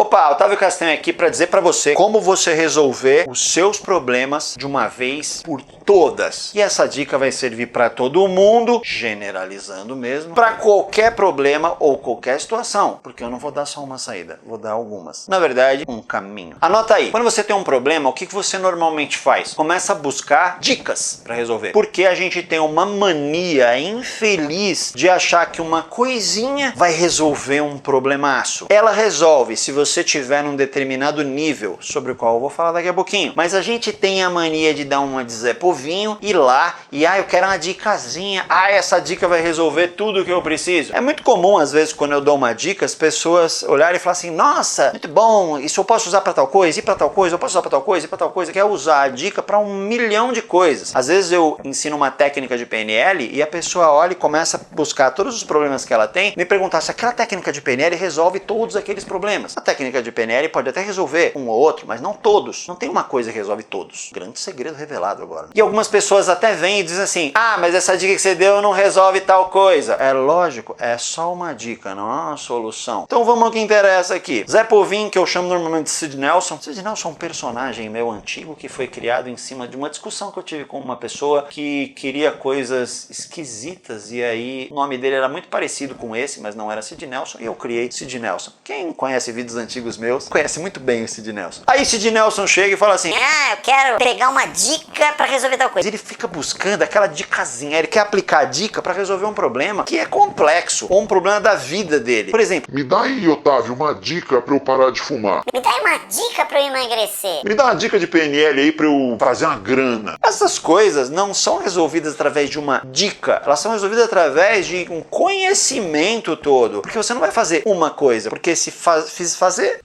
Opa, Otávio Castanho aqui para dizer para você como você resolver os seus problemas de uma vez por todas. E essa dica vai servir para todo mundo, generalizando mesmo, para qualquer problema ou qualquer situação, porque eu não vou dar só uma saída, vou dar algumas. Na verdade, um caminho. Anota aí, quando você tem um problema, o que você normalmente faz? Começa a buscar dicas para resolver. Porque a gente tem uma mania infeliz de achar que uma coisinha vai resolver um problemaço. Ela resolve se você tiver num determinado nível, sobre o qual eu vou falar daqui a pouquinho. Mas a gente tem a mania de dar uma de Zé Povinho, ir lá e eu quero uma dicasinha, essa dica vai resolver tudo o que eu preciso. É muito comum, às vezes, quando eu dou uma dica, as pessoas olharem e falarem assim, nossa, muito bom, isso eu posso usar para tal coisa, e para tal coisa, eu posso usar para tal coisa, e para tal coisa. Quer usar a dica para 1 milhão de coisas. Às vezes eu ensino uma técnica de PNL e a pessoa olha e começa a buscar todos os problemas que ela tem, me perguntar se aquela técnica de PNL resolve todos aqueles problemas. A técnica de PNL pode até resolver um ou outro, mas não todos. Não tem uma coisa que resolve todos. Grande segredo revelado agora. E algumas pessoas até vêm e dizem assim, mas essa dica que você deu não resolve tal coisa. É lógico, é só uma dica, não é uma solução. Então vamos ao que interessa aqui. Zé Povinho, que eu chamo normalmente de Sid Nelson. Sid Nelson é um personagem meu antigo que foi criado em cima de uma discussão que eu tive com uma pessoa que queria coisas esquisitas e aí o nome dele era muito parecido com esse, mas não era Sid Nelson e eu criei Sid Nelson. Quem conhece vídeos antigos meus conhece muito bem o Sid Nelson. Aí Sid Nelson chega e fala assim, eu quero pegar uma dica pra resolver tal coisa. Ele fica buscando aquela dicasinha, ele quer aplicar a dica pra resolver um problema que é complexo, ou um problema da vida dele. Por exemplo, me dá aí, Otávio, uma dica pra eu parar de fumar. Me dá aí uma dica pra eu emagrecer. Me dá uma dica de PNL aí pra eu fazer uma grana. Essas coisas não são resolvidas através de uma dica, elas são resolvidas através de um conhecimento todo. Porque você não vai fazer uma coisa, porque se fiz fazer...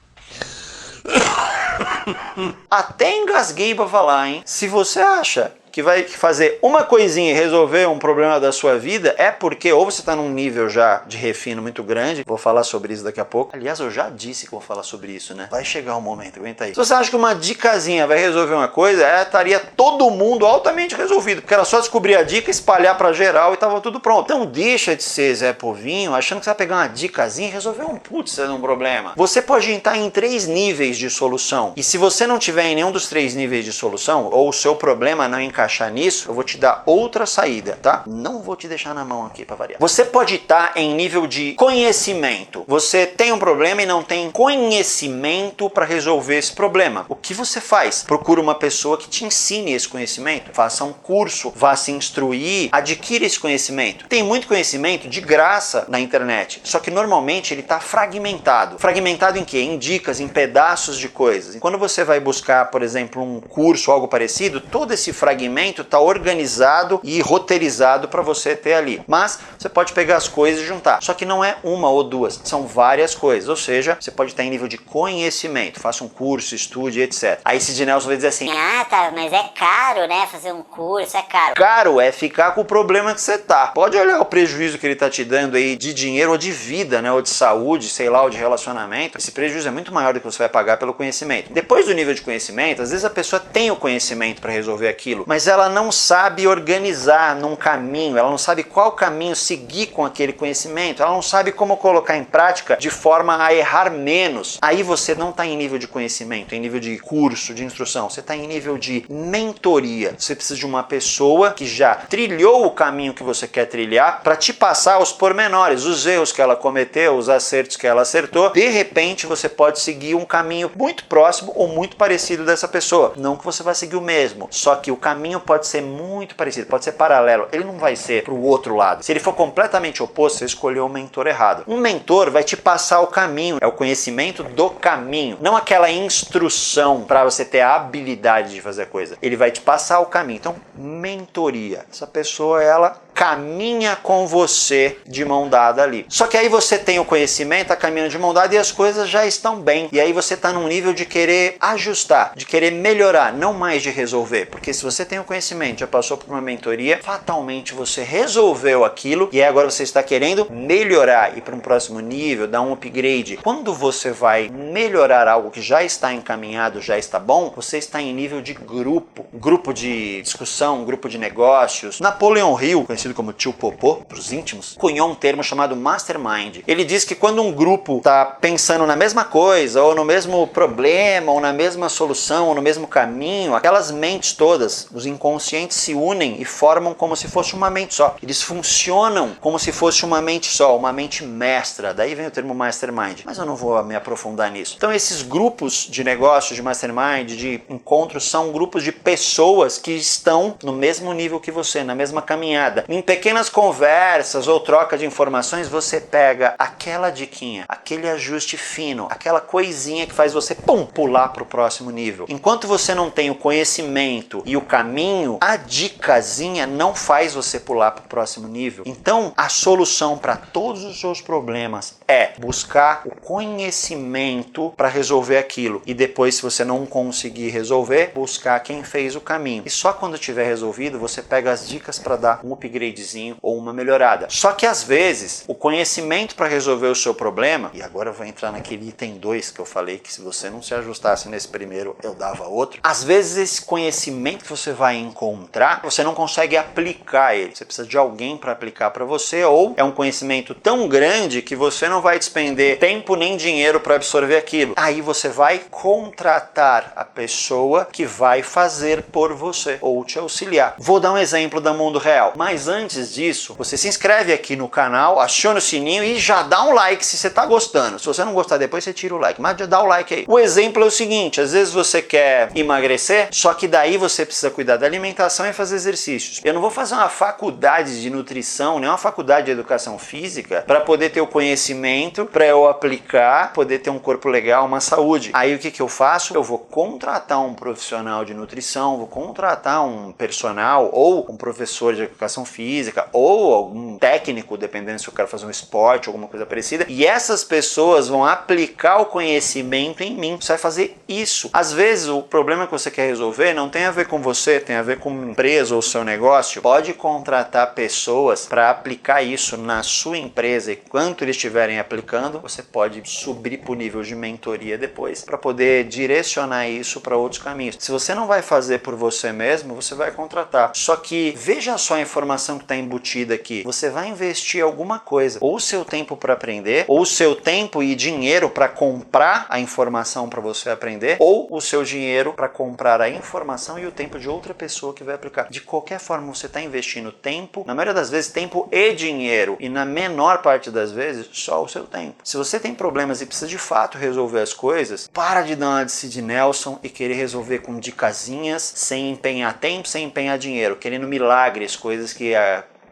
Até engasguei pra falar, hein? Se você acha que vai fazer uma coisinha e resolver um problema da sua vida, é porque ou você está num nível já de refino muito grande, vou falar sobre isso daqui a pouco. Aliás, eu já disse que vou falar sobre isso, né? Vai chegar o momento, aguenta aí. Se você acha que uma dicasinha vai resolver uma coisa, estaria todo mundo altamente resolvido, porque era só descobrir a dica, espalhar pra geral e tava tudo pronto. Então deixa de ser Zé Povinho achando que você vai pegar uma dicasinha e resolver um problema. Você pode entrar em 3 níveis de solução. E se você não tiver em nenhum dos 3 níveis de solução, ou o seu problema não encaixar nisso, eu vou te dar outra saída, tá? Não vou te deixar na mão aqui para variar. Você pode estar em nível de conhecimento. Você tem um problema e não tem conhecimento para resolver esse problema. O que você faz? Procura uma pessoa que te ensine esse conhecimento. Faça um curso, vá se instruir, adquira esse conhecimento. Tem muito conhecimento de graça na internet, só que normalmente ele está fragmentado. Fragmentado em quê? Em dicas, em pedaços de coisas. E quando você vai buscar, por exemplo, um curso ou algo parecido, todo esse fragmento está organizado e roteirizado para você ter ali. Mas você pode pegar as coisas e juntar. Só que não é uma ou duas, são várias coisas. Ou seja, você pode estar em nível de conhecimento. Faça um curso, estude, etc. Aí Sid Nelson vai dizer assim, tá, mas é caro, né? Fazer um curso é caro. Caro é ficar com o problema que você tá. Pode olhar o prejuízo que ele tá te dando aí de dinheiro ou de vida, né? Ou de saúde, sei lá, ou de relacionamento. Esse prejuízo é muito maior do que você vai pagar pelo conhecimento. Depois do nível de conhecimento, às vezes a pessoa tem o conhecimento para resolver aquilo, mas ela não sabe organizar num caminho, ela não sabe qual caminho seguir com aquele conhecimento, ela não sabe como colocar em prática de forma a errar menos. Aí você não está em nível de conhecimento, em nível de curso, de instrução, você está em nível de mentoria. Você precisa de uma pessoa que já trilhou o caminho que você quer trilhar para te passar os pormenores, os erros que ela cometeu, os acertos que ela acertou. De repente você pode seguir um caminho muito próximo ou muito parecido dessa pessoa. Não que você vai seguir o mesmo, só que o caminho pode ser muito parecido, pode ser paralelo, ele não vai ser para o outro lado. Se ele for completamente oposto, você escolheu o mentor errado. Um mentor vai te passar o caminho, é o conhecimento do caminho, não aquela instrução para você ter a habilidade de fazer a coisa. Ele vai te passar o caminho. Então, mentoria. Essa pessoa, ela caminha com você de mão dada ali. Só que aí você tem o conhecimento, tá caminhando de mão dada e as coisas já estão bem. E aí você tá num nível de querer ajustar, de querer melhorar, não mais de resolver. Porque se você tem o conhecimento, já passou por uma mentoria, fatalmente você resolveu aquilo e aí agora você está querendo melhorar, ir para um próximo nível, dar um upgrade. Quando você vai melhorar algo que já está encaminhado, já está bom, você está em nível de grupo de discussão, grupo de negócios. Napoleão Hill, conhecido conhecido como Tio Popô, para os íntimos, cunhou um termo chamado Mastermind. Ele diz que quando um grupo está pensando na mesma coisa, ou no mesmo problema, ou na mesma solução, ou no mesmo caminho, aquelas mentes todas, os inconscientes se unem e formam como se fosse uma mente só. Eles funcionam como se fosse uma mente só, uma mente mestra. Daí vem o termo Mastermind. Mas eu não vou me aprofundar nisso. Então esses grupos de negócios, de Mastermind, de encontros, são grupos de pessoas que estão no mesmo nível que você, na mesma caminhada. Em pequenas conversas ou troca de informações, você pega aquela diquinha, aquele ajuste fino, aquela coisinha que faz você, pum, pular para o próximo nível. Enquanto você não tem o conhecimento e o caminho, a dicasinha não faz você pular para o próximo nível. Então, a solução para todos os seus problemas é buscar o conhecimento para resolver aquilo. E depois, se você não conseguir resolver, buscar quem fez o caminho. E só quando tiver resolvido, você pega as dicas para dar um upgradezinho ou uma melhorada. Só que às vezes, o conhecimento para resolver o seu problema, e agora eu vou entrar naquele item 2 que eu falei que se você não se ajustasse nesse primeiro, eu dava outro. Às vezes esse conhecimento que você vai encontrar, você não consegue aplicar ele. Você precisa de alguém para aplicar para você, ou é um conhecimento tão grande que você não vai despender tempo nem dinheiro para absorver aquilo. Aí você vai contratar a pessoa que vai fazer por você ou te auxiliar. Vou dar um exemplo do mundo real. Mas antes disso, você se inscreve aqui no canal, aciona o sininho e já dá um like se você está gostando. Se você não gostar depois, você tira o like. Mas já dá o like aí. O exemplo é o seguinte, às vezes você quer emagrecer, só que daí você precisa cuidar da alimentação e fazer exercícios. Eu não vou fazer uma faculdade de nutrição, nem uma faculdade de educação física para poder ter o conhecimento, para eu aplicar, poder ter um corpo legal, uma saúde. Aí o que eu faço? Eu vou contratar um profissional de nutrição, vou contratar um personal ou um professor de educação física ou algum técnico, dependendo se eu quero fazer um esporte, alguma coisa parecida. E essas pessoas vão aplicar o conhecimento em mim. Você vai fazer isso. Às vezes o problema que você quer resolver não tem a ver com você, tem a ver com uma empresa ou seu negócio. Pode contratar pessoas para aplicar isso na sua empresa, e enquanto eles estiverem aplicando, você pode subir para o nível de mentoria depois para poder direcionar isso para outros caminhos. Se você não vai fazer por você mesmo, você vai contratar. Só que veja só a informação que está embutida aqui. Você vai investir alguma coisa, ou o seu tempo para aprender, ou o seu tempo e dinheiro para comprar a informação para você aprender, ou o seu dinheiro para comprar a informação e o tempo de outra pessoa que vai aplicar. De qualquer forma, você está investindo tempo, na maioria das vezes tempo e dinheiro, e na menor parte das vezes só o seu tempo. Se você tem problemas e precisa de fato resolver as coisas, para de dar uma de Sid Nelson e querer resolver com dicasinhas, sem empenhar tempo, sem empenhar dinheiro, querendo milagres, coisas que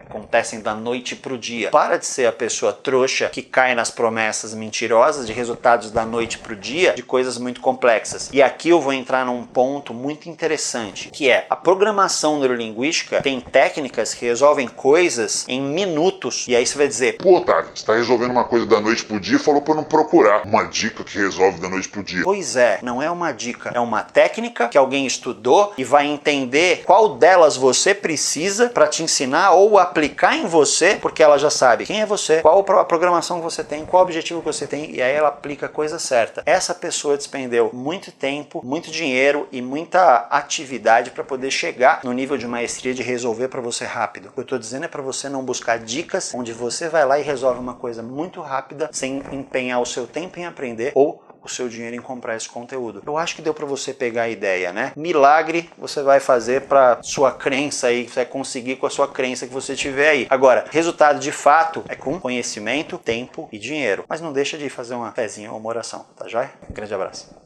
acontecem da noite pro dia. Para de ser a pessoa trouxa que cai nas promessas mentirosas de resultados da noite pro dia, de coisas muito complexas. E aqui eu vou entrar num ponto muito interessante, que é a programação neurolinguística tem técnicas que resolvem coisas em minutos. E aí você vai dizer, Pô, Otávio, você tá resolvendo uma coisa da noite pro dia e falou pra eu não procurar uma dica que resolve da noite pro dia. pois é, não é uma dica, é uma técnica que alguém estudou e vai entender qual delas você precisa para te ensinar ou aplicar em você, porque ela já sabe quem é você, qual a programação que você tem, qual o objetivo que você tem, e aí ela aplica a coisa certa. Essa pessoa despendeu muito tempo, muito dinheiro e muita atividade para poder chegar no nível de maestria de resolver para você rápido. O que eu estou dizendo é para você não buscar dicas onde você vai lá e resolve uma coisa muito rápida sem empenhar o seu tempo em aprender ou o seu dinheiro em comprar esse conteúdo. Eu acho que deu para você pegar a ideia, né? Milagre você vai fazer para sua crença aí, você vai conseguir com a sua crença que você tiver aí. Agora, resultado de fato é com conhecimento, tempo e dinheiro. Mas não deixa de fazer uma fezinha ou uma oração, tá joia? Um grande abraço.